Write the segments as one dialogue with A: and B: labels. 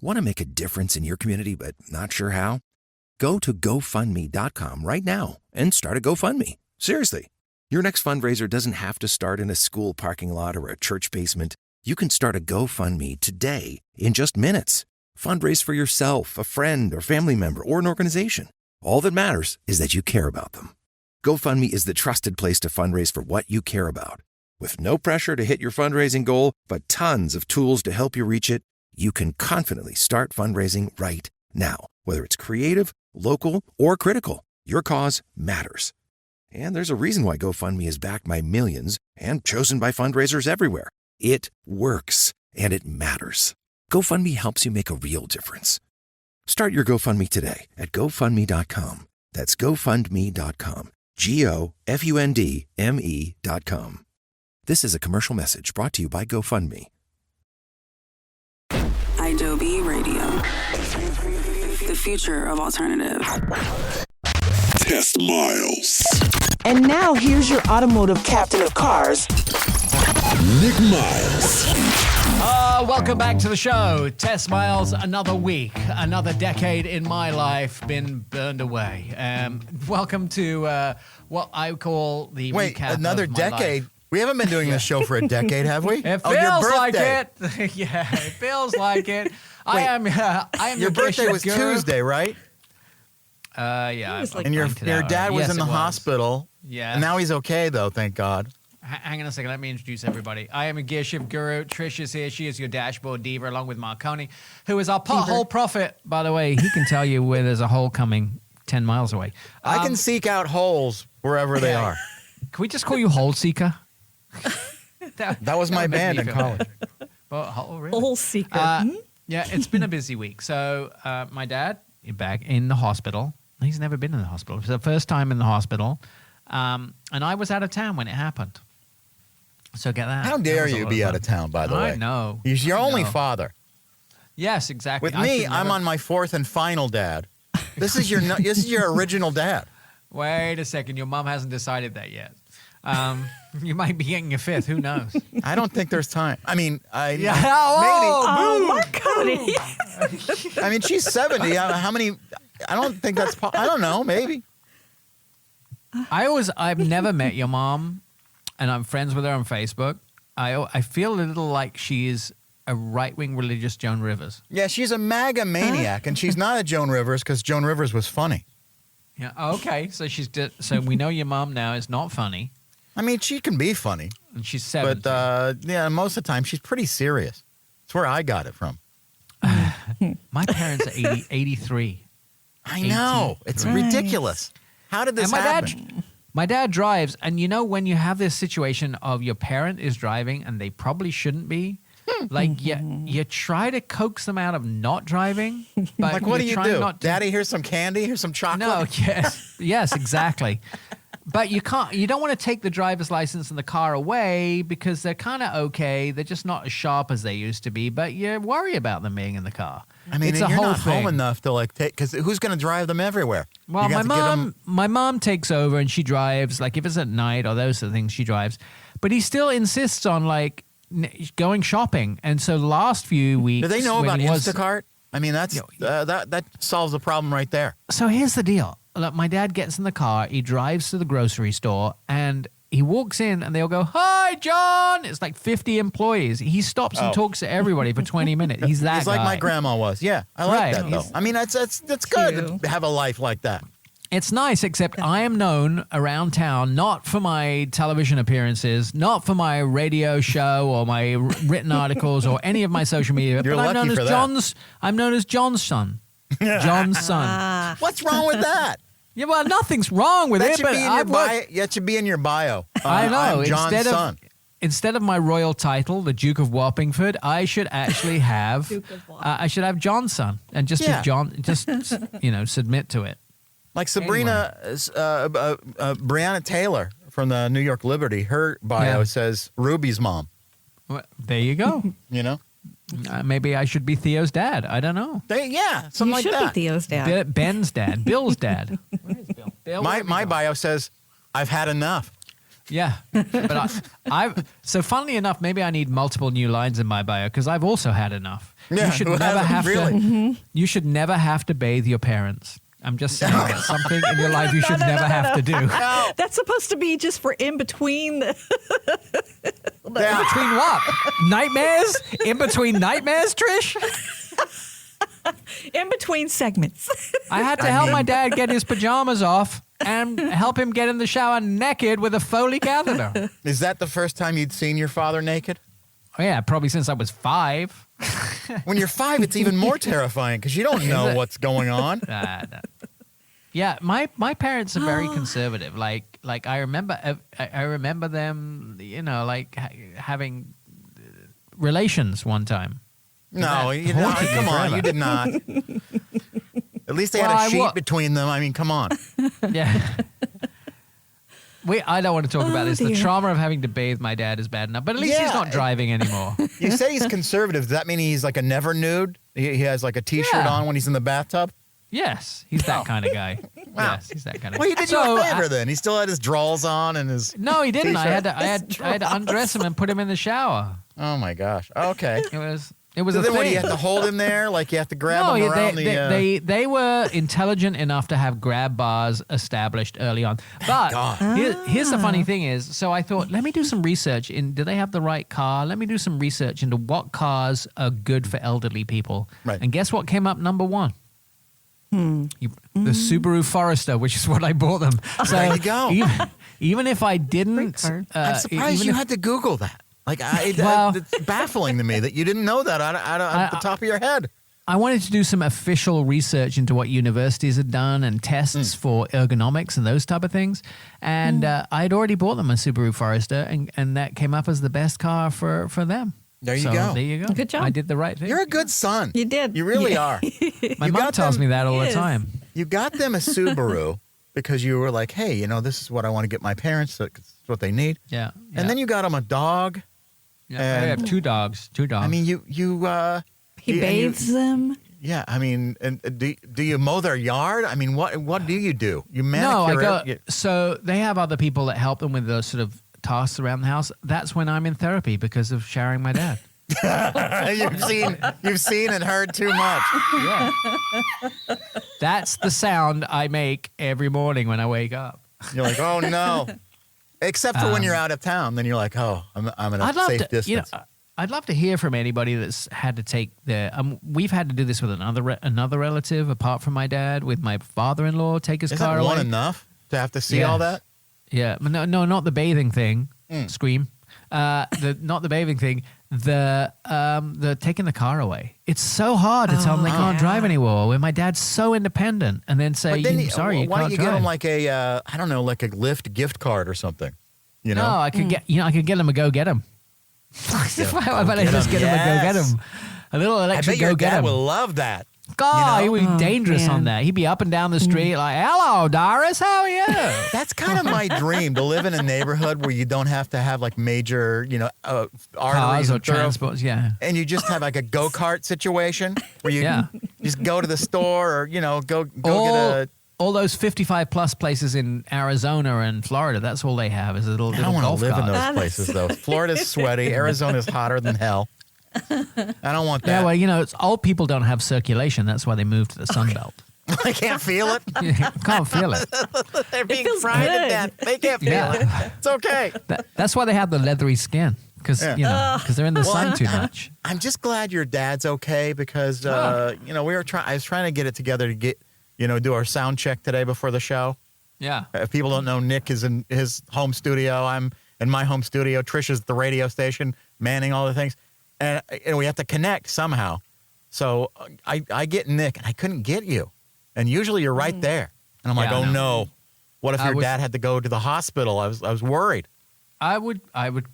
A: Want to make a difference in your community but not sure how? Go to GoFundMe.com right now and start a GoFundMe. Seriously. Your next fundraiser doesn't have to start in a school parking lot or a church basement. You can start a GoFundMe today in just minutes. Fundraise for yourself, a friend, or family member, or an organization. All that matters is that you care about them. GoFundMe is the trusted place to fundraise for what you care about. With no pressure to hit your fundraising goal, but tons of tools to help you reach it, you can confidently start fundraising right now. Whether it's creative, local, or critical, your cause matters. And there's a reason why GoFundMe is backed by millions and chosen by fundraisers everywhere. It works, and it matters. GoFundMe helps you make a real difference. Start your GoFundMe today at GoFundMe.com. That's GoFundMe.com. GoFundMe.com. This is a commercial message brought to you by GoFundMe.
B: Adobe Radio. The future of alternative.
C: Test Miles.
D: And now here's your automotive captain of cars,
C: Nik Miles.
E: Welcome back to the show. Test Miles, another week, another decade in my life been burned away. Welcome to what I call the recap
F: another
E: of my
F: decade?
E: life.
F: We haven't been doing this show for a decade, have we?
E: It
F: your
E: feels like
F: birthday.
E: it. Yeah, it feels like it. I am
F: Your birthday was
E: guru.
F: Tuesday, right?
E: Yeah.
G: was like
F: And your
E: blanked it out.
F: dad was
E: Yes,
F: in the
E: it was.
F: hospital.
E: Yeah.
F: And now he's okay, though, thank God.
E: Hang on a second. Let me introduce everybody. I am a gear shift guru. Trish is here. She is your dashboard diva, along with Marconi, who is our pothole prophet. By the way, he can tell you where there's a hole coming 10 miles away.
F: I can seek out holes wherever they are.
E: Can we just call you Hole Seeker?
F: That was my
E: would make
F: band
E: me
F: in
E: feel
F: college.
E: better. Oh, really?
G: Hole seeker.
E: Yeah, it's been a busy week. So my dad is back in the hospital. He's never been in the hospital. It was the first time in the hospital. And I was out of town when it happened. So get that.
F: How
E: That
F: dare
E: was a
F: you
E: lot
F: be
E: of
F: out
E: fun.
F: of town, by the way?
E: I know.
F: He's your
E: I
F: only
E: know.
F: father.
E: Yes, exactly.
F: With
E: I
F: me,
E: should
F: I'm
E: never-
F: on my fourth and final dad. This is your original dad.
E: Wait a second. Your mom hasn't decided that yet. You might be getting a fifth. Who knows?
F: I don't think there's time. I mean, maybe.
G: Marconi.
F: I mean, she's 70. How many? I don't think that's. I don't know. Maybe.
E: I've never met your mom, and I'm friends with her on Facebook. I feel a little like she is a right-wing religious Joan Rivers.
F: Yeah, she's a MAGA maniac, and she's not a Joan Rivers because Joan Rivers was funny.
E: Yeah. Okay. So so we know your mom now is not funny,
F: I mean, she can be funny,
E: and she's 70.
F: but yeah, most of the time she's pretty serious. That's where I got it from.
E: My parents are 83.
F: I know. It's ridiculous. How did this
E: And
F: happen?
E: my dad drives, and you know when you have this situation of your parent is driving and they probably shouldn't be, like you try to coax them out of not driving, but
F: Like, what do
E: you're
F: you
E: trying
F: do?
E: not to-
F: Daddy, here's some candy. Here's some chocolate.
E: No, yes, exactly. But you don't want to take the driver's license and the car away because they're kind of okay. They're just not as sharp as they used to be, but you worry about them being in the car.
F: I mean,
E: it's
F: you're
E: a whole
F: not
E: thing.
F: home enough to like take, because who's going to drive them everywhere?
E: Well,
F: You got to get 'em-
E: my mom takes over and she drives. Like if it's at night or those are the things she drives, but he still insists on like going shopping. And so the last few weeks,
F: Do they know
E: when
F: about
E: he was-
F: Instacart? I mean, that's that solves the problem right there.
E: So here's the deal. Look, my dad gets in the car, he drives to the grocery store, and he walks in, and they'll go, "Hi, John." It's like 50 employees. He stops and talks to everybody for 20 minutes. He's that
F: He's
E: guy.
F: like my grandma was. Yeah, I like
E: Right.
F: that though. I mean, that's good to have a life like that.
E: It's nice, except I am known around town not for my television appearances, not for my radio show or my written articles or any of my social media.
F: You're
E: but I'm
F: lucky
E: known
F: for
E: as
F: that.
E: I'm known as John's son. John's son.
F: What's wrong with that?
E: Yeah, well, nothing's wrong with
F: That
E: it,
F: should
E: but
F: be in your bio. That should be in your bio.
E: I know.
F: I'm John's son.
E: Instead of my royal title, the Duke of Wappingford, I should actually have I should have John's son and just
F: Yeah.
E: be John. Just submit to it.
F: Like Sabrina, Breonna Taylor from the New York Liberty, her bio
E: Yeah.
F: says Ruby's mom.
E: Well, there you go.
F: You know?
E: Maybe I should be Theo's dad. I don't know.
F: Something
G: You
F: like
G: should
F: that.
G: be Theo's dad.
E: Ben's dad. Bill's dad. Where is Bill? Bill, where
F: My
E: did he go?
F: bio says, I've had enough.
E: Yeah, but so funnily enough, maybe I need multiple new lines in my bio because I've also had enough.
F: Yeah,
E: you should
F: who
E: never
F: hasn't,
E: have
F: really?
E: to. You should never have to bathe your parents. I'm just saying it's something in your life you should never have to do.
G: That's supposed to be just for in between.
E: In between what? Nightmares? In between nightmares, Trish?
G: In between segments.
E: I had to help my dad get his pajamas off and help him get in the shower naked with a Foley catheter.
F: Is that the first time you'd seen your father naked?
E: Oh, yeah, probably since I was 5.
F: When you're 5, it's even more terrifying because you don't know what's going on.
E: No. Yeah, my parents are very conservative. Like I remember them, having relations one time.
F: No,
E: That haunted me
F: come on,
E: forever.
F: you did not. At least they had a sheet between them. I mean, come on.
E: Yeah. I don't want to talk about this. The
G: dear.
E: trauma of having to bathe my dad is bad enough, but at least he's
F: Yeah.
E: not driving anymore.
F: You say he's conservative. Does that mean he's like a never nude? He has like a T-shirt
E: Yeah.
F: on when he's in the bathtub?
E: Yes, he's that kind of guy. Yes, he's that kind of
F: Well,
E: guy.
F: he did you a favor then. He still had his drawers on and his...
E: No, he didn't. I
F: T-shirt.
E: had to undress him and put him in the shower.
F: Oh, my gosh. Okay.
E: It was
F: So
E: a
F: then
E: thing.
F: what, do you have to hold him there? Like you have to grab
E: No,
F: him around
E: they were intelligent enough to have grab bars established early on. But
F: God.
E: here's the funny thing is, so I thought, let me do some research in, do they have the right car? Let me do some research into what cars are good for elderly people.
F: Right.
E: And guess what came up number 1? The Subaru Forester, which is what I bought them. So
F: There you go.
E: Even if I didn't,
G: car.
F: I'm surprised
E: even
F: you
E: if-
F: had to Google that. Like,
E: Well-
F: it's baffling to me that you didn't know that out of the top of your head.
E: I wanted to do some official research into what universities had done and tests for ergonomics and those type of things. And I'd already bought them a Subaru Forester, and that came up as the best car for them.
F: There you
E: So
F: go.
E: There you go.
G: Good job.
E: I did the right thing.
F: You're a good son.
G: You did.
F: You really
G: Yeah.
F: are.
E: My
F: you
E: mom
F: got
E: tells
F: them-
E: me that all the
G: Yes.
E: time.
F: You got them a Subaru because you were like, hey, this is what I want to get my parents. It's what they need.
E: Yeah.
F: And then you got them a dog.
E: I have 2 dogs. 2 dogs.
F: I mean,
G: He
F: you-
G: bathes them.
F: Yeah, I mean, and do you mow their yard? I mean, what do? You
E: no,
F: manicure
E: I go. So they have other people that help them with those sort of tasks around the house. That's when I'm in therapy because of showering my dad.
F: You've seen and heard too much.
E: Yeah. That's the sound I make every morning when I wake up.
F: You're like, oh no. Except for when you're out of town, then you're like, oh, I'm at a safe distance.
E: I'd love to hear from anybody that's had to take their. We've had to do this with another relative apart from my dad, with my father-in-law take his
F: Isn't
E: car
F: one
E: away.
F: enough to have to see all that?
E: Yeah, but no, not the bathing thing. Scream. Not the bathing thing. The taking the car away. It's so hard to tell them they can't drive anymore. When my dad's so independent, and then say,
F: But then
E: "I'm sorry, you
F: why
E: can't
F: don't you
E: drive."
F: give them like a, I don't know, like a Lyft gift card or something? You know?
E: No, I could get them a go get him. Why don't I just get him a go get him? A little
F: I
E: electric
F: bet your
E: go get
F: dad
E: him.
F: will love that.
E: God, he
F: you
E: would be
G: Oh,
E: dangerous
G: man.
E: on that. He'd be up and down the street like, "Hello, Doris, how are you?"
F: That's kind of my dream, to live in a neighborhood where you don't have to have like major, arteries
E: Cars or
F: and thoroughfares.
E: transports, yeah.
F: And you just have like a go-kart situation where you
E: Yeah.
F: just go to the store or, go get a...
E: All those 55 plus places in Arizona and Florida, that's all they have is a little,
F: I
E: little
F: don't want
E: golf
F: to live in
E: cart.
F: those places, though. Florida's sweaty. Arizona's hotter than hell. I don't want
E: Yeah,
F: that.
E: well, it's old people don't have circulation. That's why they moved to the Sun Belt.
F: I can't feel it.
E: You can't feel it.
F: They're being
G: feels
F: fried to
G: good.
F: death. They can't feel
E: Yeah.
F: it. It's okay.
E: That's why they have the leathery skin because
F: Yeah.
E: they're in the sun too much.
F: I'm just glad your dad's okay because, we were I was trying to get it together to get, do our sound check today before the show.
E: Yeah.
F: If people don't know, Nick is in his home studio. I'm in my home studio. Trish is at the radio station, manning all the things. And we have to connect somehow. So I get Nick, and I couldn't get you. And usually you're right there. And I'm like,
E: Yeah, I
F: oh,
E: know.
F: no. What if your dad had to go to the hospital? I was worried.
E: I would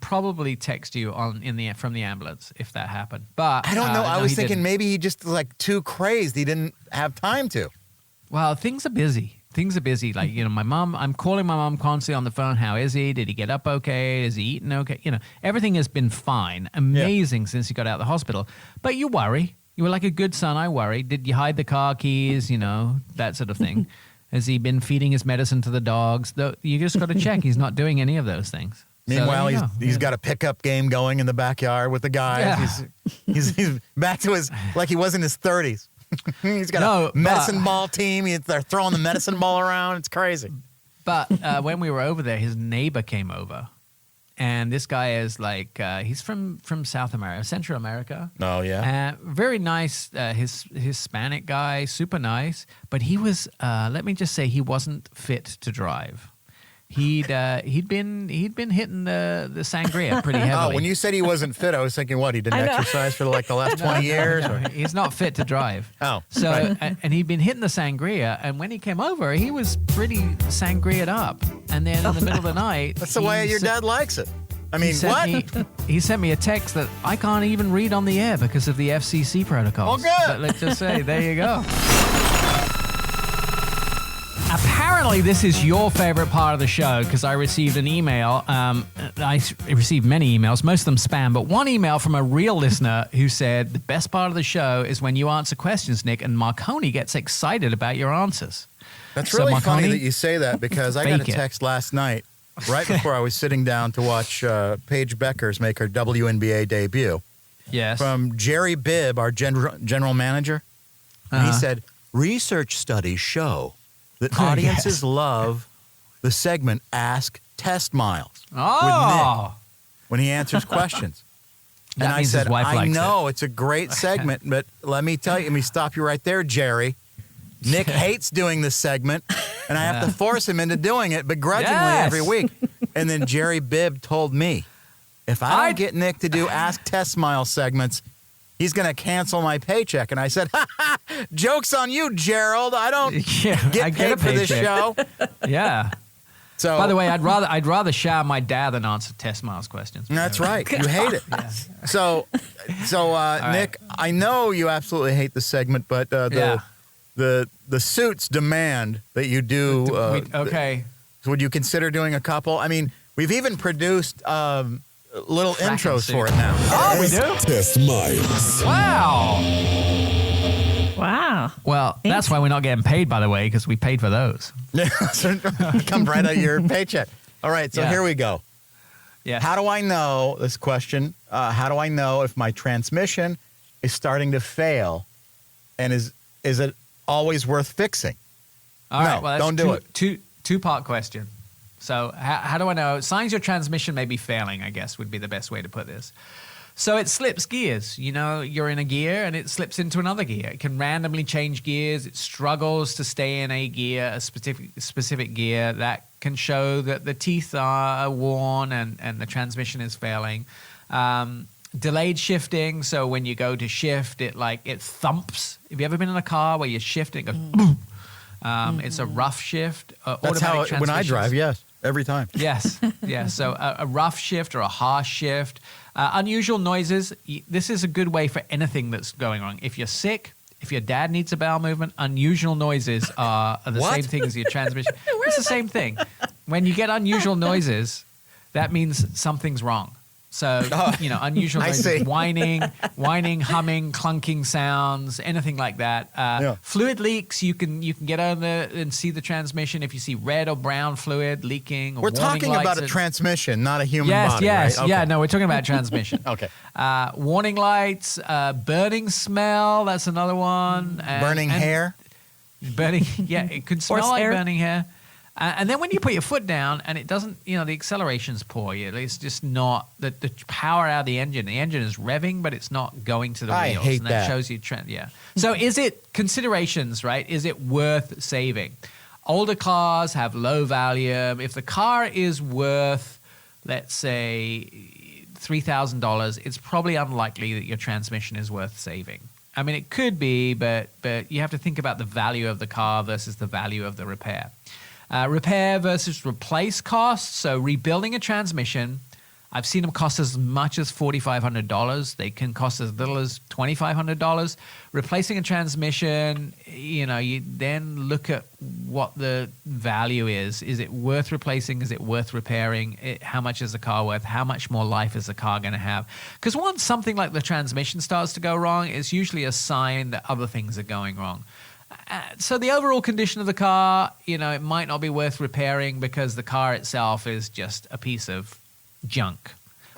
E: probably text you from the ambulance if that happened. But
F: I don't know. I
E: no,
F: was
E: he
F: thinking
E: didn't.
F: maybe he just was like too crazed. He didn't have time to.
E: Well, things are busy. Like, my mom, I'm calling my mom constantly on the phone. How is he? Did he get up okay? Is he eating okay? Everything has been fine. Amazing since he got out of the hospital. But you worry. You were like a good son. I worry. Did you hide the car keys? That sort of thing. Has he been feeding his medicine to the dogs? You just got to check. He's not doing any of those things.
F: Meanwhile, he's got a pickup game going in the backyard with the guys.
E: Yeah.
F: He's back to like he was in his 30s. He's got a medicine ball team. They're throwing the medicine ball around. It's crazy.
E: But when we were over there, his neighbor came over. And this guy is like, he's from South America, Central America.
F: Oh, yeah.
E: Very nice, Hispanic guy, super nice. But he was, let me just say, he wasn't fit to drive. He'd been hitting the sangria pretty heavily.
F: Oh, when you said he wasn't fit, I was thinking, what, he didn't exercise for like the last 20 years?
E: No, he's not fit to drive.
F: Oh,
E: so
F: right.
E: and he'd been hitting the sangria, and when he came over, he was pretty sangria'd up. And then in the middle of the night,
F: that's the way your dad likes it. I mean, what?
E: He sent me a text that I can't even read on the air because of the FCC protocols.
F: Oh, good.
E: But let's just say, there you go. Apparently, this is your favorite part of the show because I received an email. I received many emails, most of them spam, but one email from a real listener who said the best part of the show is when you answer questions, Nick, and Marconi gets excited about your answers.
F: That's
E: So,
F: really
E: Marconi,
F: funny that you say that because I got a
E: fake it.
F: text last night right before I was sitting down to watch Paige Beckers make her WNBA debut
E: Yes.
F: from Jerry Bibb, our general manager. And he said, research studies show that audiences love the segment Ask Test Miles with Nick when he answers questions.
E: That
F: And I
E: means his
F: said,
E: wife
F: I
E: likes
F: know it's a great segment, but let me stop you right there, Jerry. Nick hates doing this segment, and I have to force him into doing it begrudgingly every week. And then Jerry Bibb told me, if I don't get Nick to do Ask Test Miles segments, he's going to cancel my paycheck. And I said, joke's on you, Gerald. I don't get paid for this show.
E: Yeah.
F: So,
E: by the way, I'd rather shower my dad than answer Test Miles questions.
F: That's right. You hate it.
E: Yeah.
F: So Nick, I know you absolutely hate the segment, but the suits demand that you do.
E: Okay.
F: Would you consider doing a couple? I mean, we've even produced little intros for it now.
E: Oh, we do?
C: Test Miles.
E: Wow.
G: Wow.
E: Well, that's why we're not getting paid, by the way, because we paid for those.
F: Yeah, come right out of your paycheck. All right, so here we go.
E: Yeah.
F: How do I know, this question, how do I know if my transmission is starting to fail, and is it always worth fixing?
E: All right. Well, that's
F: don't do it.
E: Two-part question. So how do I know? Signs your transmission may be failing, I guess, would be the best way to put this. So it slips gears. You know, you're in a gear and it slips into another gear. It can randomly change gears. It struggles to stay in a gear, a specific gear. That can show that the teeth are worn and the transmission is failing. Delayed shifting. So when you go to shift, it thumps. Have you ever been in a car where you shift and it goes boom? It's a rough shift.
F: That's how when I drive, yes, every time.
E: Yes. So a rough shift or a harsh shift. Unusual noises. This is a good way for anything that's going wrong. If you're sick, if your dad needs a bowel movement, unusual noises are the same thing as your transmission. It's the same thing. When you get unusual noises, that means something's wrong. So, unusual noises, whining, humming, clunking sounds, anything like that. Fluid leaks, you can get on there and see the transmission if you see red or brown fluid leaking. Or
F: we're talking about a transmission, not a human body,
E: Yes,
F: right? Okay.
E: yeah, no, we're talking about transmission.
F: Okay.
E: Warning lights, burning smell, that's another one.
F: Burning hair?
E: Burning, it could smell like
G: hair.
E: burning hair. And then when you put your foot down and it doesn't, the acceleration's poor. It's just not the power out of the engine. The engine is revving, but it's not going to the wheels.
F: I hate
E: and that shows you trend. Yeah. So is it considerations, right? Is it worth saving? Older cars have low value. If the car is worth, let's say, $3,000, it's probably unlikely that your transmission is worth saving. I mean, it could be, but you have to think about the value of the car versus the value of the repair. Repair versus replace costs. So rebuilding a transmission, I've seen them cost as much as $4,500. They can cost as little as $2,500. Replacing a transmission, you then look at what the value is. Is it worth replacing? Is it worth repairing? How much is the car worth? How much more life is the car going to have? Because once something like the transmission starts to go wrong, it's usually a sign that other things are going wrong. So the overall condition of the car, it might not be worth repairing because the car itself is just a piece of junk.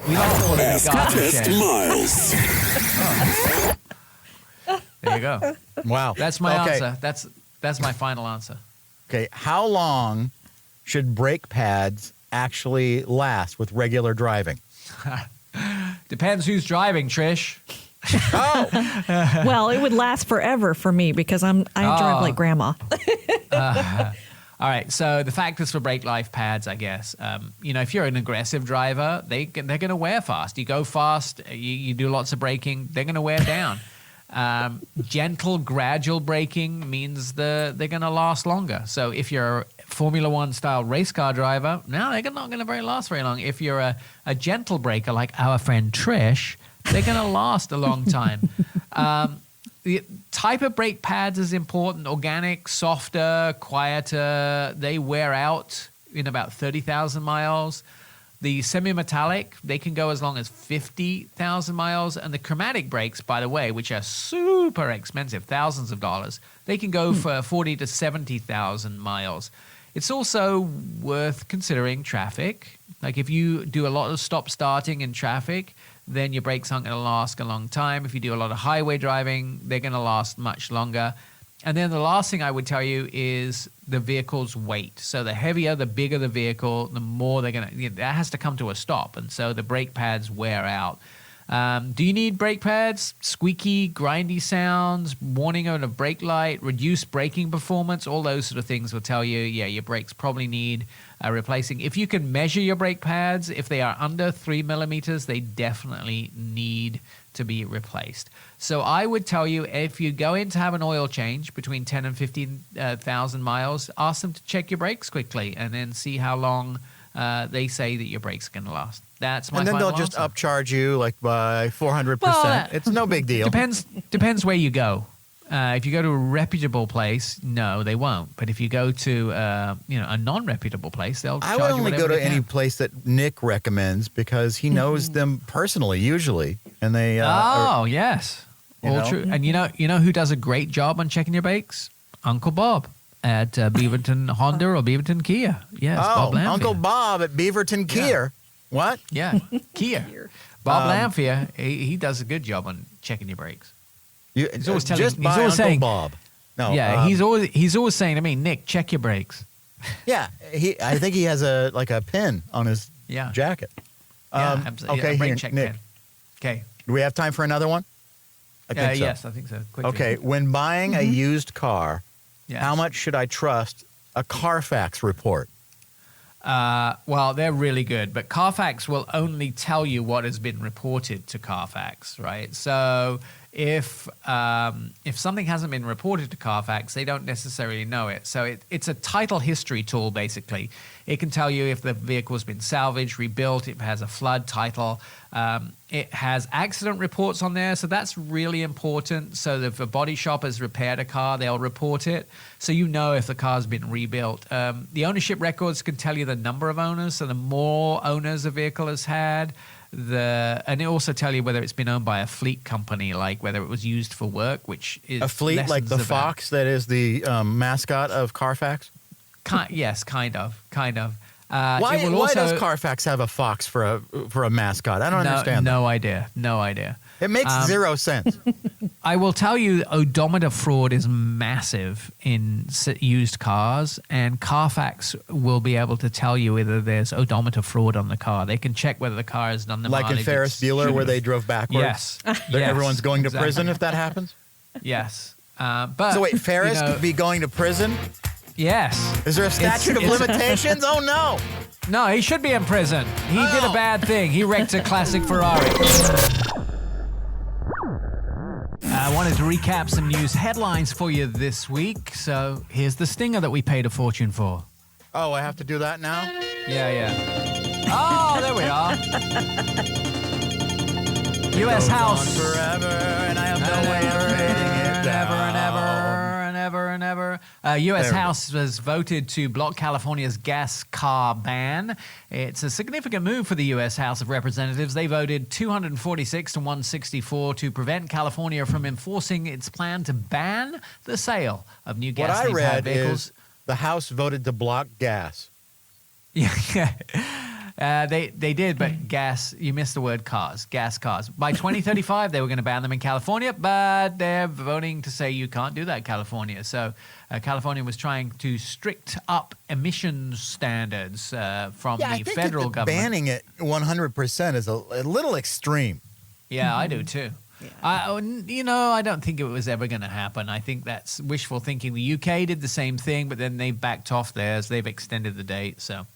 E: We like to call it a
C: Ask
E: garbage
C: Test
E: can.
C: Miles.
E: There you go.
F: Wow.
E: That's my answer. That's my final answer.
F: Okay. How long should brake pads actually last with regular driving?
E: Depends who's driving, Trish.
G: Well, it would last forever for me because I drive like grandma.
E: All right, so the factors for brake life pads, I guess. If you're an aggressive driver, they're going to wear fast. You go fast, you do lots of braking, they're going to wear down. Gentle, gradual braking means they're going to last longer. So if you're a Formula One style race car driver, no, they're not going to last very long. If you're a gentle braker like our friend Trish, they're going to last a long time. The type of brake pads is important. Organic, softer, quieter. They wear out in about 30,000 miles. The semi-metallic, they can go as long as 50,000 miles. And the chromatic brakes, by the way, which are super expensive, thousands of dollars, they can go for 40 to 70,000 miles. It's also worth considering traffic. Like if you do a lot of stop-starting in traffic, then your brakes aren't going to last a long time. If you do a lot of highway driving, they're going to last much longer. And then the last thing I would tell you is the vehicle's weight. So the heavier, the bigger the vehicle, the more they're going to, that has to come to a stop. And so the brake pads wear out. Do you need brake pads? Squeaky, grindy sounds, warning on a brake light, reduced braking performance, all those sort of things will tell you, yeah, your brakes probably need replacing. If you can measure your brake pads, if they are under 3 millimeters, they definitely need to be replaced. So I would tell you, if you go in to have an oil change between 10 and 15,000 miles, ask them to check your brakes quickly and then see how long they say that your brakes are going to last. That's my
F: And then
E: final
F: they'll just
E: answer.
F: upcharge you like by 400%.
E: Well,
F: It's no big deal.
E: Depends where you go. If you go to a reputable place, no, they won't. But if you go to a non-reputable place, they'll
F: I
E: charge
F: would
E: you
F: only
E: whatever
F: go to
E: they can.
F: any place that Nick recommends because he knows them personally, usually, and they.
E: Yes,
F: you
E: all
F: know?
E: true. And you know who does a great job on checking your brakes? Uncle Bob at Beaverton Honda or Beaverton Kia. Yes, Bob Lamphere.
F: Uncle Bob at Beaverton Kia. What?
E: Yeah, Kia. Bob Lamphere, he does a good job on checking your brakes.
F: He's
E: always telling-
F: just
E: he's
F: buy
E: always
F: Uncle
E: saying-
F: Bob. No,
E: Yeah, he's always saying to me, Nick, check your brakes.
F: Yeah, I think he has a pin on his
E: Yeah.
F: jacket.
E: Yeah, absolutely.
F: Okay,
E: Yeah, brake
F: here,
E: check
F: Nick.
E: pin. Okay.
F: Do we have time for another one? I think so.
E: Yes, I think so. Quickly.
F: Okay, when buying a used car,
E: Yes.
F: how much should I trust a Carfax report?
E: Well, they're really good, but Carfax will only tell you what has been reported to Carfax, right? So if something hasn't been reported to Carfax, they don't necessarily know it. So it's a title history tool, basically. It can tell you if the vehicle's been salvaged, rebuilt, it has a flood title. It has accident reports on there, so that's really important. So that if a body shop has repaired a car, they'll report it, so you know if the car's been rebuilt. The ownership records can tell you the number of owners, so the more owners a vehicle has had, and it also tell you whether it's been owned by a fleet company, like whether it was used for work, which is
F: A fleet like the
E: lessons about-
F: Fox that is the mascot of Carfax?
E: Yes, kind of.
F: Why
E: It will also-
F: does Carfax have a fox for a mascot? I don't understand that.
E: No idea.
F: It makes zero sense.
E: I will tell you, odometer fraud is massive in used cars, and Carfax will be able to tell you whether there's odometer fraud on the car. They can check whether the car has done the
F: Like in
E: mileage
F: Ferris
E: it
F: Bueller
E: should
F: where
E: have.
F: they drove backwards?
E: Yes.
F: That
E: Yes,
F: everyone's going to
E: exactly.
F: prison if that happens?
E: Yes. But,
F: So wait, Ferris
E: you know,
F: could be going to prison?
E: Yes.
F: Is there a statute of
E: it's-
F: limitations? Oh, no.
E: No, he should be in prison. He did a
F: Oh.
E: bad thing. He wrecked a classic Ferrari. I wanted to recap some news headlines for you this week. So here's the stinger that we paid a fortune for.
F: Oh, I have to do that now?
E: Yeah. Oh, there we are. U.S. House.
F: On forever, and I have no way of fading it down.
E: And ever. U.S.
F: There we go.
E: House has voted to block California's gas car ban. It's a significant move for the U.S. House of Representatives. They voted 246 to 164 to prevent California from enforcing its plan to ban the sale of new
F: What I
E: gasoline-powered
F: read
E: vehicles.
F: is the House voted to block gas.
E: Yeah. They did, but gas, you missed the word cars, gas cars. By 2035, they were going to ban them in California, but they're voting to say you can't do that, California. So California was trying to strict up emissions standards from
F: Yeah, I
E: the
F: think
E: federal government.
F: banning it 100% is a little extreme.
E: Yeah, I do too. I don't think it was ever going to happen. I think that's wishful thinking. The UK did the same thing, but then they backed off theirs. They've extended the date, so...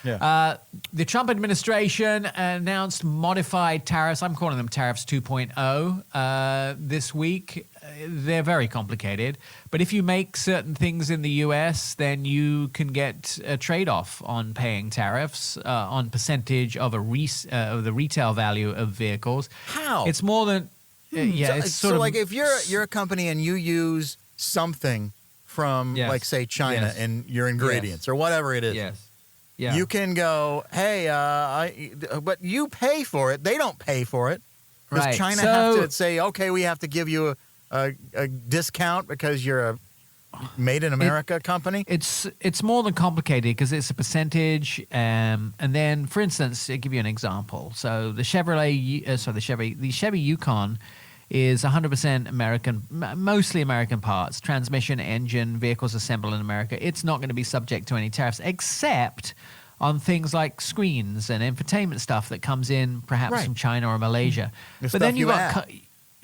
F: Yeah.
E: The Trump administration announced modified tariffs. I'm calling them tariffs 2.0 this week. They're very complicated. But if you make certain things in the U.S., then you can get a trade-off on paying tariffs on percentage of of the retail value of vehicles.
F: How?
E: It's more than... it's sort of
F: like if you're a company and you use something from,
E: Yes.
F: like, say, China
E: Yes.
F: in your ingredients or whatever it is.
E: Yes. Yeah.
F: You can go, hey, but you pay for it. They don't pay for it. Does
E: Right.
F: China
E: So-
F: have to say, okay, we have to give you a discount because you're a made in America company?
E: It's more than complicated because it's a percentage, and then, for instance, I'll give you an example. So the the Chevy Yukon is 100% American, mostly American parts, transmission, engine, vehicles assembled in America. It's not going to be subject to any tariffs, except on things like screens and infotainment stuff that comes in perhaps
F: Right.
E: from China or Malaysia.
F: The
E: But then
F: stuff
E: you've
F: you
E: got
F: add.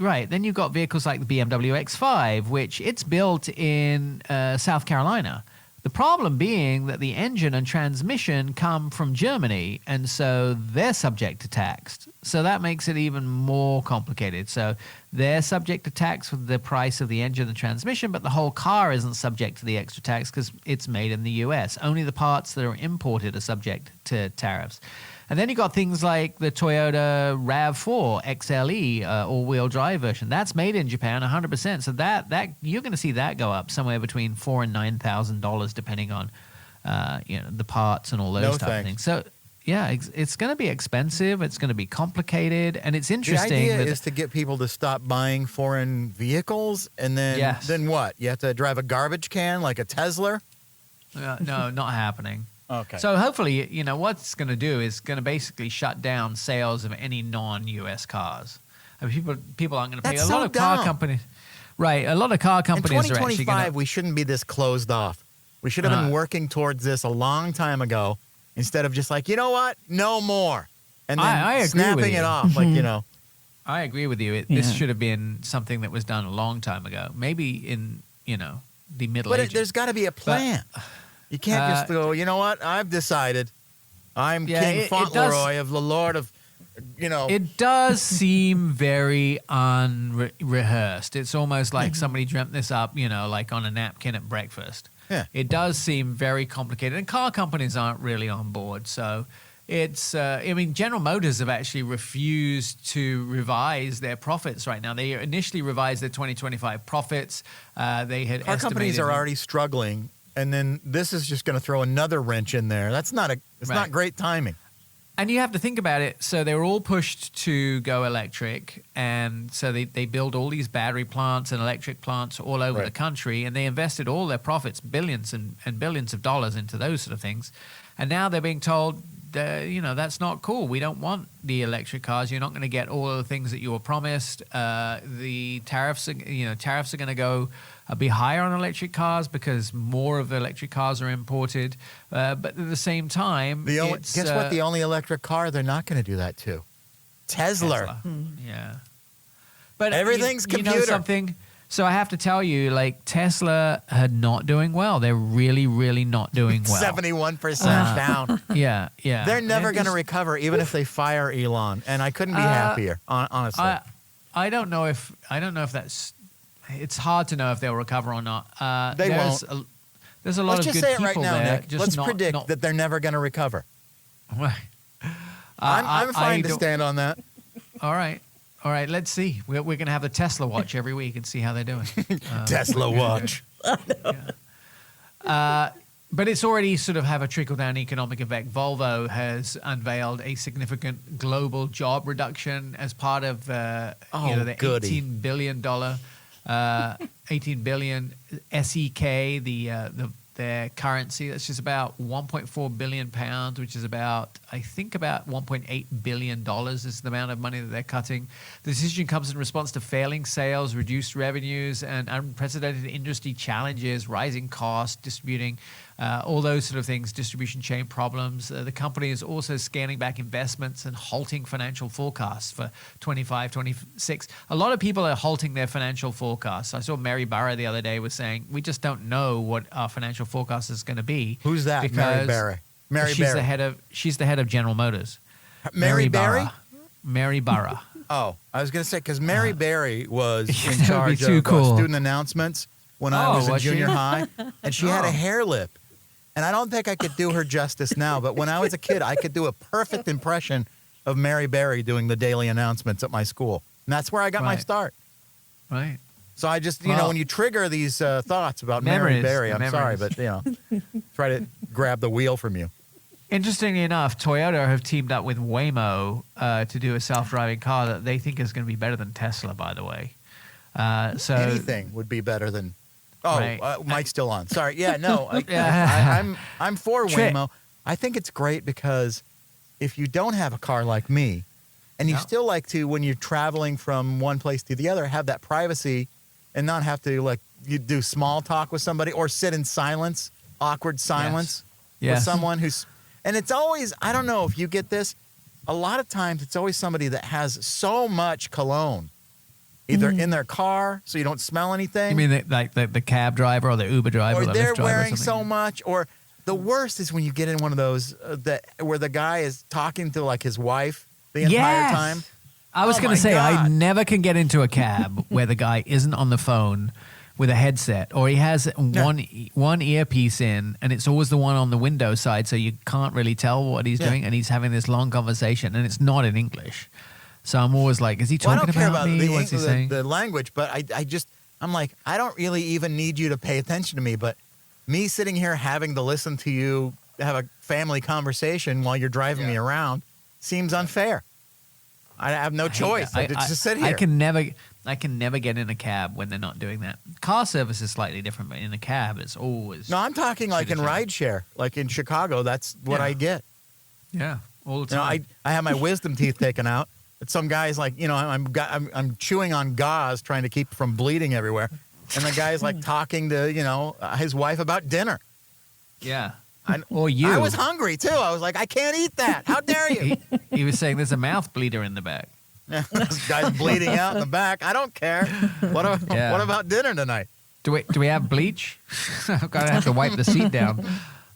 E: right, then you've got vehicles like the BMW X5, which it's built in South Carolina. The problem being that the engine and transmission come from Germany, and so they're subject to tax. So that makes it even more complicated. So they're subject to tax with the price of the engine and transmission, but the whole car isn't subject to the extra tax because it's made in the U.S. Only the parts that are imported are subject to tariffs. And then you got things like the Toyota RAV4 XLE all-wheel drive version. That's made in Japan 100%. So that you're going to see that go up somewhere between $4,000 and $9,000 depending on the parts and all those
F: No
E: type of
F: thanks.
E: things. So yeah, it's going to be expensive. It's going to be complicated, and it's
F: The
E: interesting.
F: idea
E: that
F: is to get people to stop buying foreign vehicles, and then
E: Yes.
F: then what? You have to drive a garbage can like a Tesla?
E: no, not happening.
F: Okay.
E: So hopefully, what it's going to do is going to basically shut down sales of any non-U.S. cars. I mean, people aren't going to pay.
F: That's
E: A lot
F: so
E: of car
F: dumb.
E: companies, right? A lot of car
F: In
E: companies are actually
F: 2025,
E: going to.
F: we shouldn't be this closed off. We should have been working towards this a long time ago instead of just like, you know what? No more. And then
E: I agree with
F: snapping
E: you.
F: it off. Like,
E: I agree with you. This should have been something that was done a long time ago. Maybe in the Middle
F: but
E: Ages.
F: there's got to be a plan. You can't just go, you know what? I've decided. I'm King
E: it
F: Fauntleroy of the Lord of,
E: It does seem very unrehearsed. It's almost like somebody dreamt this up, like on a napkin at breakfast.
F: Yeah.
E: It does seem very complicated. And car companies aren't really on board. So it's, General Motors have actually refused to revise their profits right now. They initially revised their 2025 profits. They had
F: Car companies
E: estimated-
F: are already struggling, and then this is just going to throw another wrench in there. It's not
E: Right.
F: great timing.
E: And you have to think about it. So they were all pushed to go electric. And so they build all these battery plants and electric plants all over
F: Right.
E: the country. And they invested all their profits, billions and billions of dollars into those sort of things. And now they're being told, that's not cool. We don't want the electric cars. You're not going to get all of the things that you were promised. The tariffs, tariffs are going to go be higher on electric cars because more of the electric cars are imported. But at the same time,
F: Guess what? The only electric car they're not going to do that to? Tesla.
E: Yeah. But
F: Everything's
E: you know
F: computer.
E: something? So I have to tell you, like Tesla are not doing well. They're really, really not doing well.
F: 71% down.
E: Yeah, yeah.
F: They're never going to
E: just-
F: recover, even if they fire Elon. And I couldn't be happier, honestly.
E: I don't know if that's. It's hard to know if they'll recover or not.
F: They
E: there's
F: won't.
E: There's a lot
F: Let's
E: of
F: just
E: good
F: say it right
E: people
F: now,
E: there.
F: Nick.
E: Just
F: Let's
E: not,
F: predict
E: not,
F: that they're never going to recover.
E: Right.
F: I'm fine to
E: don't-
F: stand on that.
E: All right. Let's see. We're going to have the Tesla watch every week and see how they're doing.
F: Tesla watch.
E: But it's already sort of have a trickle-down economic effect. Volvo has unveiled a significant global job reduction as part of the $18 billion, $18 billion SEK, their currency. That's just about 1.4 billion pounds, which is about 1.8 billion dollars is the amount of money that they're cutting. The decision comes in response to failing sales, reduced revenues, and unprecedented industry challenges, rising costs, distributing, all those sort of things, distribution chain problems. The company is also scaling back investments and halting financial forecasts for 25, 26. A lot of people are halting their financial forecasts. I saw Mary Barra the other day was saying, we just don't know what our financial forecast is going to be.
F: Who's that? Mary Barra.
E: She's the head of General Motors.
F: Mary Barry?
E: Barra. Mary Barra.
F: Oh, I was going to say, because Mary Barry was in charge of
E: cool.
F: student announcements when I was in junior high, and she had a hair lip. And I don't think I could do her justice now, but when I was a kid, I could do a perfect impression of Mary Barry doing the daily announcements at my school. And that's where I got my start.
E: Right.
F: So I just, when you trigger these thoughts about Mary Barry, I'm sorry, but, try to grab the wheel from you.
E: Interestingly enough, Toyota have teamed up with Waymo to do a self-driving car that they think is going to be better than Tesla, by the way. So
F: anything would be better than... Oh,
E: right.
F: Mic's still on. Sorry. Yeah, no. I'm for Waymo. I think it's great because if you don't have a car like me, and you still like to, when you're traveling from one place to the other, have that privacy and not have to, you do small talk with somebody or sit in silence, awkward silence with someone who's... And it's always, I don't know if you get this, a lot of times it's always somebody that has so much cologne. Either in their car, so you don't smell anything.
E: You mean the cab driver or the Uber driver?
F: Or
E: the
F: they're
E: Lyft driver
F: wearing
E: or
F: so much. Or the worst is when you get in one of those where the guy is talking to his wife the entire time.
E: I was going to say, I never can get into a cab where the guy isn't on the phone with a headset, or he has one earpiece in, and it's always the one on the window side, so you can't really tell what he's doing, and he's having this long conversation, and it's not in English. So I'm always like, is he talking about me? What's he saying?
F: The language, but I'm like, I don't really even need you to pay attention to me, but me sitting here having to listen to you have a family conversation while you're driving me around seems unfair. I have no choice. I just sit here.
E: I can never get in a cab when they're not doing that. Car service is slightly different, but in a cab, it's always...
F: No, I'm talking like in rideshare. Like in Chicago, that's what I get.
E: Yeah, all the time.
F: I have my wisdom teeth taken out. But some guy's like, I'm chewing on gauze trying to keep from bleeding everywhere. And the guy's like talking to, his wife about dinner.
E: Yeah.
F: Or you. I was hungry too. I was like, I can't eat that. How dare you?
E: He was saying there's a mouth bleeder in the back.
F: This guy's bleeding out in the back. I don't care. What about dinner tonight?
E: Do we have bleach? I'm going to have to wipe the seat down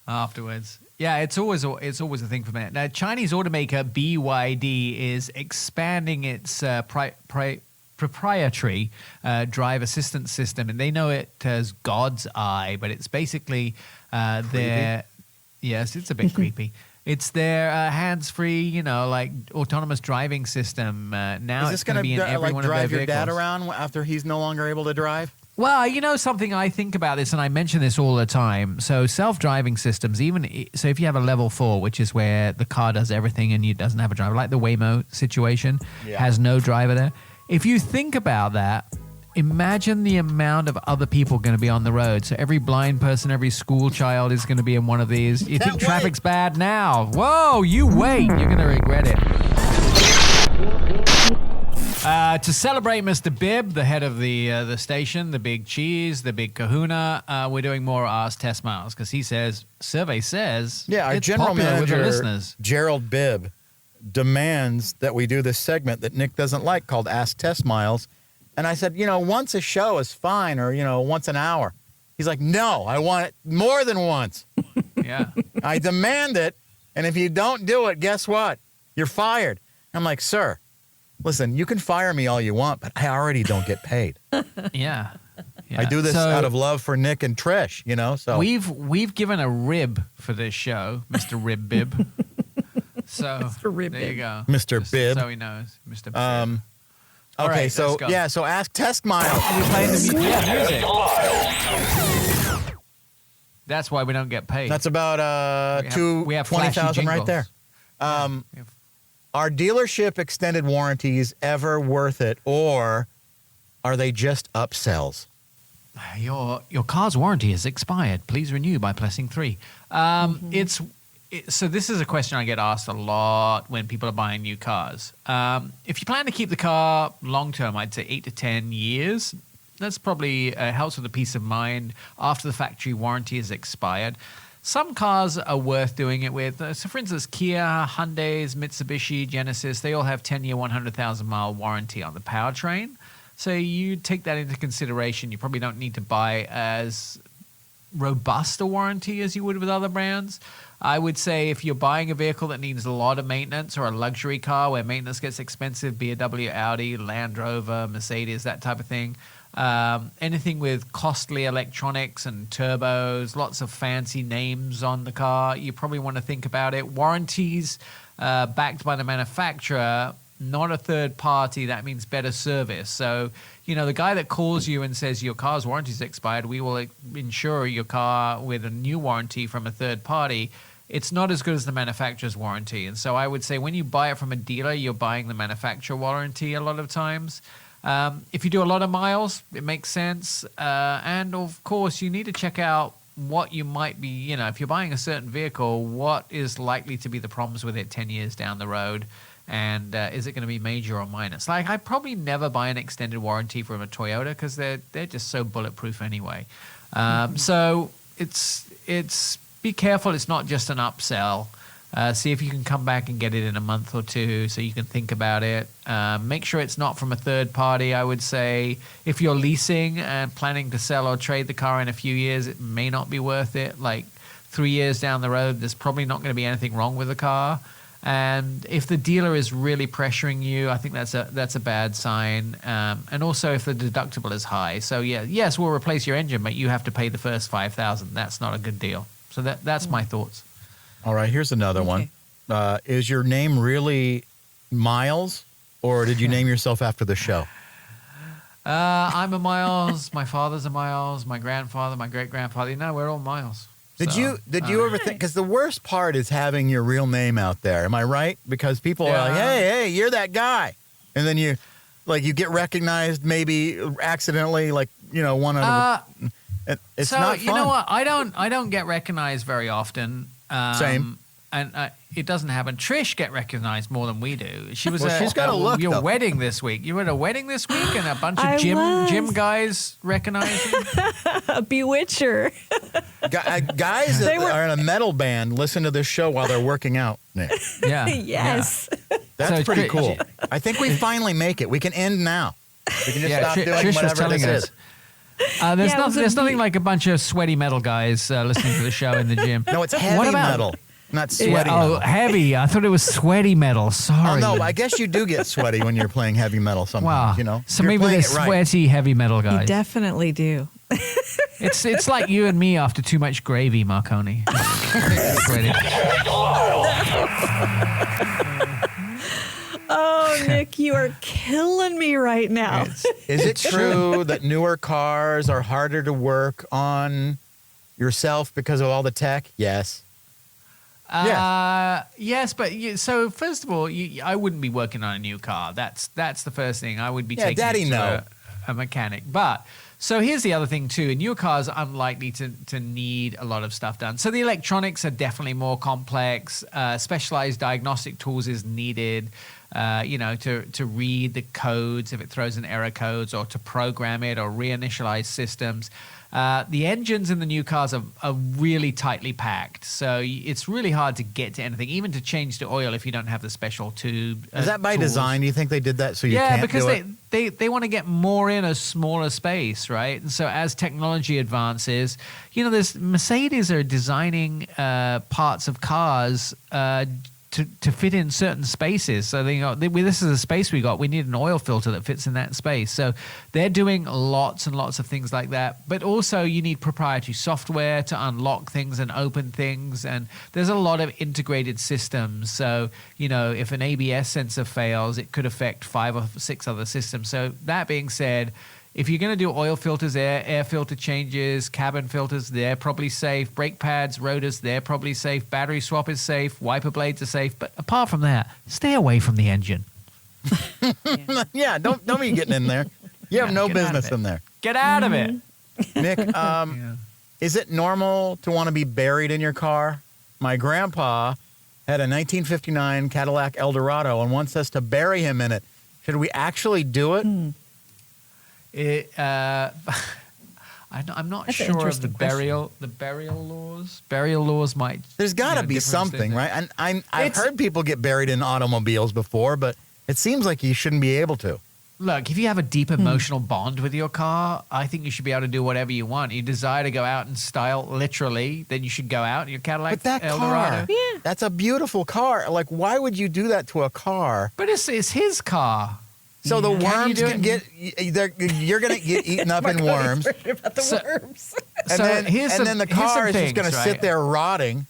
E: afterwards. Yeah, it's always a thing for me. Now, Chinese automaker BYD is expanding its proprietary drive assistance system, and they know it as God's Eye, but it's basically yes, it's a bit creepy. It's their hands-free, autonomous driving system. Now
F: is this going to be in every one of their vehicles. Drive your dad around after he's no longer able to drive?
E: Well, something I think about this, and I mention this all the time. So self-driving systems, so if you have a level 4, which is where the car does everything and it doesn't have a driver, like the Waymo situation, has no driver there. If you think about that, imagine the amount of other people going to be on the road. So every blind person, every school child is going to be in one of these. You think traffic's bad now? Whoa, you wait. You're going to regret it. To celebrate Mr. Bibb, the head of the station, the big cheese, the big kahuna, we're doing more Ask Test Miles because he says, survey says,
F: our
E: it's
F: general
E: popular
F: manager,
E: with the listeners.
F: Gerald Bibb, demands that we do this segment that Nick doesn't like called Ask Test Miles. And I said, once a show is fine, or, once an hour. He's like, no, I want it more than once.
E: Yeah.
F: I demand it, and if you don't do it, guess what? You're fired. I'm like, sir, listen, you can fire me all you want, but I already don't get paid.
E: Yeah.
F: I do this out of love for Nick and Trish, so.
E: We've given a rib for this show, Mr. Rib Bibb. So
G: Mr. Rib
E: there you go.
F: Mr. Bibb.
E: So he knows. Mr. Bibb.
F: Okay,
E: right,
F: so Ask Test Miles.
E: Are we playing the music? That's why we don't get paid.
F: That's about
E: we have flashy
F: 20,000 right there. Are dealership extended warranties ever worth it, or are they just upsells?
E: Your car's warranty has expired. Please renew by pressing 3. So this is a question I get asked a lot when people are buying new cars. If you plan to keep the car long term, I'd say 8 to 10 years. That's probably helps with the peace of mind after the factory warranty has expired. Some cars are worth doing it with. So, for instance, Kia, Hyundais, Mitsubishi, Genesis, they all have 10-year, 100,000-mile warranty on the powertrain. So you take that into consideration. You probably don't need to buy as robust a warranty as you would with other brands. I would say if you're buying a vehicle that needs a lot of maintenance, or a luxury car where maintenance gets expensive, BMW, Audi, Land Rover, Mercedes, that type of thing, anything with costly electronics and turbos, lots of fancy names on the car, you probably want to think about it. Warranties backed by the manufacturer, not a third party. That means better service. So, the guy that calls you and says your car's warranty is expired, we will insure your car with a new warranty from a third party. It's not as good as the manufacturer's warranty. And so I would say when you buy it from a dealer, you're buying the manufacturer warranty a lot of times. If you do a lot of miles, it makes sense. And of course, you need to check out what you might be, if you're buying a certain vehicle, what is likely to be the problems with it 10 years down the road. And is it going to be major or minor? Like, I probably never buy an extended warranty from a Toyota because they're just so bulletproof anyway. So it's be careful. It's not just an upsell. See if you can come back and get it in a month or two so you can think about it. Make sure it's not from a third party, I would say. If you're leasing and planning to sell or trade the car in a few years, it may not be worth it. Like 3 years down the road, there's probably not going to be anything wrong with the car. And if the dealer is really pressuring you, I think that's a bad sign. And also if the deductible is high. So yes, we'll replace your engine, but you have to pay the first $5,000. That's not a good deal. So that's my thoughts.
F: All right, here's another one. Is your name really Miles, or did you name yourself after the show?
E: I'm a Miles. My father's a Miles. My grandfather, my great-grandfather. We're all Miles.
F: Did you ever think? Because the worst part is having your real name out there. Am I right? Because people are like, "Hey, you're that guy," and then you get recognized, maybe accidentally, one of. It's not fun.
E: You know what? I don't get recognized very often.
F: Same.
E: And it doesn't happen. Trish get recognized more than we do. She was
F: she's got a look,
E: your
F: though.
E: wedding this week. You were at a wedding this week, and a bunch of gym guys recognized you.
G: A bewitcher.
F: Guys that are in a metal band listen to this show while they're working out. Nick.
E: Yeah.
G: Yes.
E: Yeah.
F: That's pretty cool. I think we finally make it. We can end now. We can just stop doing
E: Trish
F: whatever this is.
E: There's nothing like a bunch of sweaty metal guys listening to the show in the gym.
F: No, it's heavy metal, not sweaty
E: metal.
F: metal.
E: Heavy. I thought it was sweaty metal. Sorry.
F: Oh, no, I guess you do get sweaty when you're playing heavy metal sometimes,
E: Wow. So maybe they're sweaty heavy metal guys.
G: You definitely do.
E: It's like you and me after too much gravy, Marconi. Sweaty.
G: Oh, Nick, you are killing me right now.
F: Is it true that newer cars are harder to work on yourself because of all the tech? Yes.
E: Yes, but so first of all, I wouldn't be working on a new car. That's the first thing. I would be taking
F: Daddy,
E: it to a mechanic. But so here's the other thing too. Newer cars are unlikely to need a lot of stuff done. So the electronics are definitely more complex. Specialized diagnostic tools is needed. To read the codes if it throws in error codes, or to program it or reinitialize systems. The engines in the new cars are really tightly packed, so it's really hard to get to anything, even to change the oil if you don't have the special tube.
F: Is that by
E: tools.
F: design? Do you think they did that so you can't
E: because
F: do it?
E: they want to get more in a smaller space, right? And so as technology advances, there's Mercedes are designing parts of cars to fit in certain spaces. So this is a space we got. We need an oil filter that fits in that space. So they're doing lots and lots of things like that. But also you need proprietary software to unlock things and open things. And there's a lot of integrated systems. So, if an ABS sensor fails, it could affect 5 or 6 other systems. So that being said, if you're going to do oil filters, air filter changes, cabin filters, they're probably safe. Brake pads, rotors, they're probably safe. Battery swap is safe. Wiper blades are safe. But apart from that, stay away from the engine.
F: Yeah, don't be getting in there. You have no business in there.
E: Get out of it.
F: Nick, is it normal to want to be buried in your car? My grandpa had a 1959 Cadillac Eldorado and wants us to bury him in it. Should we actually do it?
E: I'm not
G: That's an
E: sure of
G: interesting
E: the burial laws. Burial laws might.
F: There's got to be something, right? And I've heard people get buried in automobiles before, but it seems like you shouldn't be able to.
E: Look, if you have a deep emotional bond with your car, I think you should be able to do whatever you want. You desire to go out in style, literally, then you should go out in your Cadillac
F: But that
E: Eldorado.
F: car, that's a beautiful car. Like, why would you do that to a car?
E: But it's his car.
F: So the
E: Can you
F: worms
E: do
F: can
E: it?
F: you're going to get eaten up in worms.
G: About the
E: So-
G: worms.
F: And then the car is just going to sit there rotting.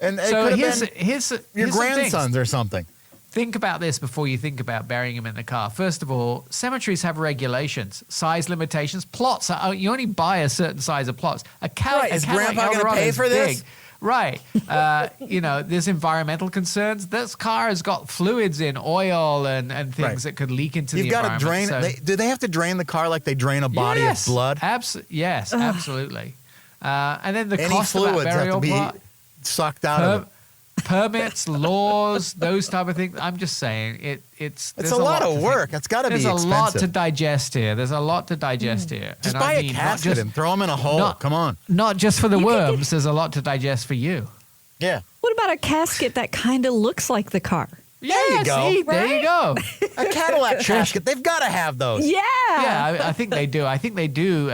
F: And it
E: So
F: could have
E: here's
F: been your
E: some things.
F: grandsons or something.
E: Think about this before you think about burying him in the car. First of all, cemeteries have regulations, size limitations, plots. You only buy a certain size of plots.
F: Right, is Grandpa gonna
E: Eldorado
F: pay
E: is
F: for this?
E: big. Right. There's environmental concerns. This car has got fluids in, oil and things
F: Right.
E: that could leak into
F: You've
E: the
F: got to
E: environment.
F: drain it. Do they have to drain the car like they drain a body
E: Yes,
F: of blood?
E: Yes, absolutely. And then the
F: Any
E: cost of that
F: fluids have
E: burial
F: to be
E: plot.
F: sucked out of it.
E: Permits, laws, those type of things. I'm just saying it's
F: It's a lot
E: to
F: of
E: think.
F: work. It's got to be
E: There's
F: expensive.
E: a lot to digest here. There's a lot to digest here.
F: Just
E: And
F: buy
E: I mean,
F: a
E: not
F: casket
E: just-
F: and throw them in a hole.
E: not-
F: Come on.
E: Not just for the worms. There's a lot to digest for you.
F: Yeah.
G: What about a casket that kind of looks like the car?
F: There you go.
E: See, there you go.
F: A Cadillac casket. They've got to have those.
G: Yeah.
E: Yeah, I think they do. I think they do.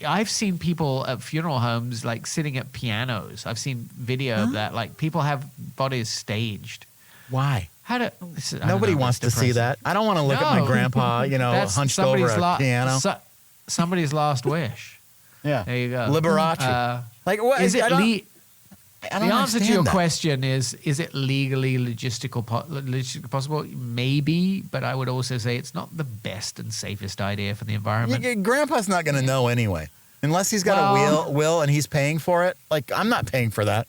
E: I've seen people at funeral homes like sitting at pianos. I've seen video of that. Like people have bodies staged.
F: Why?
E: How do I don't
F: Nobody
E: know,
F: wants
E: it's
F: to see
E: depressing.
F: that. I don't want to look at my
E: No.
F: grandpa,
E: That's
F: hunched over a piano.
E: Somebody's last wish.
F: Yeah.
E: There you go.
F: Liberace. Like what?
E: Is it
F: I don't
E: the answer to your
F: understand that.
E: question is it legally logistical possible? Maybe, but I would also say it's not the best and safest idea for the environment.
F: Grandpa's not going to know anyway, unless he's got a will and he's paying for it. Like I'm not paying for that.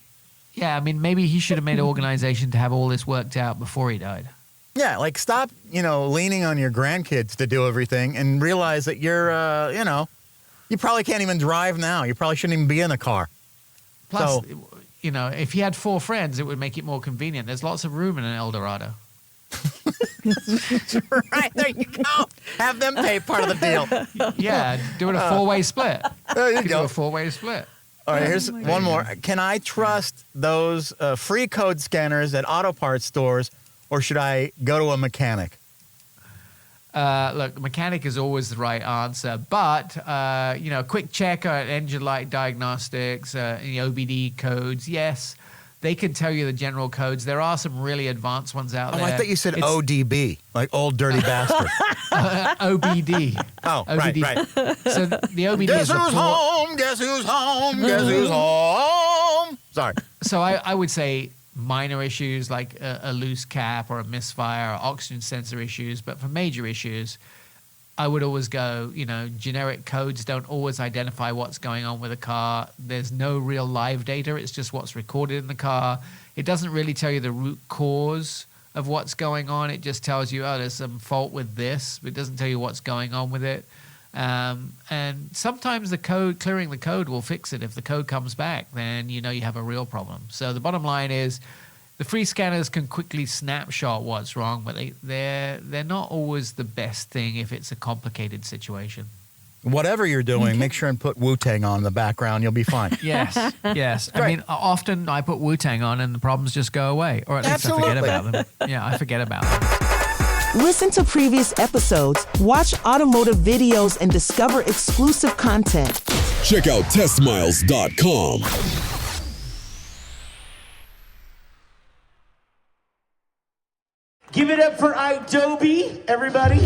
E: Yeah, I mean, maybe he should have made an organization to have all this worked out before he died.
F: Yeah, like stop, leaning on your grandkids to do everything and realize that you're, you probably can't even drive now. You probably shouldn't even be in a car.
E: Plus, if he had 4 friends, it would make it more convenient. There's lots of room in an Eldorado.
F: Right, there you go. Have them pay part of the deal.
E: Yeah, do it a 4-way split.
F: There you
E: Do
F: go.
E: a 4-way split.
F: All right, here's one more. Can I trust those free code scanners at auto parts stores, or should I go to a mechanic?
E: Look, the mechanic is always the right answer, but quick check at engine light diagnostics, the OBD codes. Yes, they can tell you the general codes. There are some really advanced ones out there.
F: Oh, I thought you said
E: It's
F: ODB, like old dirty bastard.
E: OBD.
F: Oh,
E: OBD.
F: right.
E: So the OBD
F: Guess
E: is
F: who's
E: report.
F: home? Guess who's home? Guess who's home? Sorry.
E: So I would say minor issues like a loose cap or a misfire or oxygen sensor issues, but for major issues, I would always go, generic codes don't always identify what's going on with a car. There's no real live data. It's just what's recorded in the car. It doesn't really tell you the root cause of what's going on. It just tells you, there's some fault with this, but it doesn't tell you what's going on with it. And sometimes clearing the code will fix it. If the code comes back, then you have a real problem. So the bottom line is the free scanners can quickly snapshot what's wrong, but they're not always the best thing if it's a complicated situation.
F: Whatever you're doing, make sure and put Wu-Tang on in the background. You'll be fine.
E: Yes. I mean, often I put Wu-Tang on and the problems just go away, or at least I forget
F: Absolutely.
E: about them. Yeah, I forget about them.
D: Listen to previous episodes, watch automotive videos, and discover exclusive content.
C: Check out testmiles.com.
H: Give it up for Adobe, everybody.